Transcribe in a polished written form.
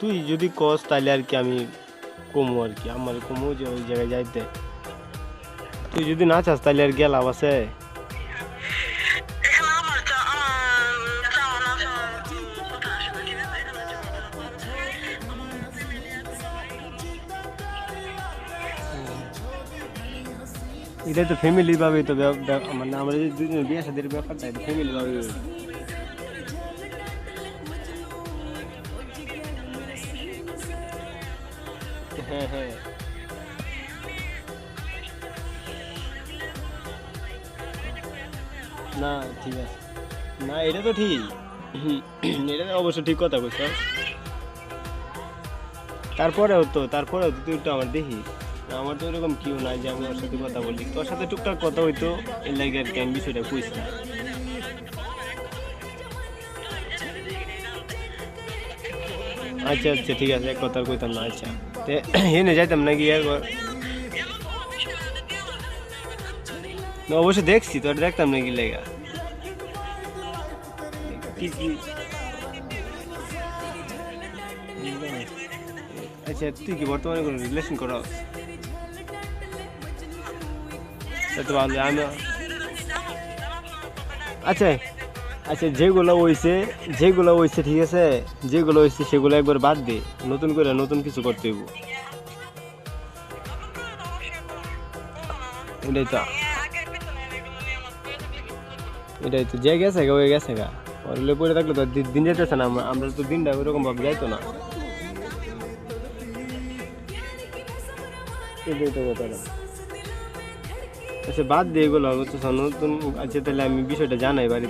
তুই যদি কস তাহলে আর কি আমি কমু আর কি, আমার কমু যে ওই জায়গায় যাইতে। তুই যদি না চাস তাহলে আর গেলাম আছে। এটাই তো ফ্যামিলি ভাবে তো মানে আমরা যে দুজন বিয়ে সাদের ব্যাপারটা এটা ফ্যামিলি ভাবে। হ্যাঁ হ্যাঁ, না ঠিক আছে, না এটা তো ঠিক। এটা তো অবশ্য ঠিক কথা বলছ। তারপরেও তো তুই একটু আমার দেখিস। আমার তো এরকম কেউ নাই যে আমি ওর সাথে কথা বলি, তোর সাথে টুকটাক কথা হইতো এর লাগে আর কি আমি বিষয়টা কইছি না। আচ্ছা আচ্ছা ঠিক আছে, এক কথা আর কইতাম না। আচ্ছা তে হেনে যাইতাম নাকি না, অবশ্য দেখছি তো, আর দেখতাম নাকি লেগা কি কি। আচ্ছা তুই কি বর্তমানে কোনো রিলেশন করা? তো ভালো আমি। আচ্ছা আচ্ছা, যেগুলো হইছে ঠিক আছে, যেগুলো হইছে সেগুলো একবার বাদ দে, নতুন করে নতুন কিছু করতে হইব। এটাই তো, এটাই তো যে গেছে গা ওই গেছে গা। ওরলে পড়ে থাকলে তো দিন যেতেছে না, আমরা তো দিনটা ওইরকম ভাবে যাইতো না। এটাই তো কথা না। আচ্ছা বাদ দিয়ে এগুলো নতুন। আচ্ছা তাহলে আমি বিষয়টা জানাই বাড়ি।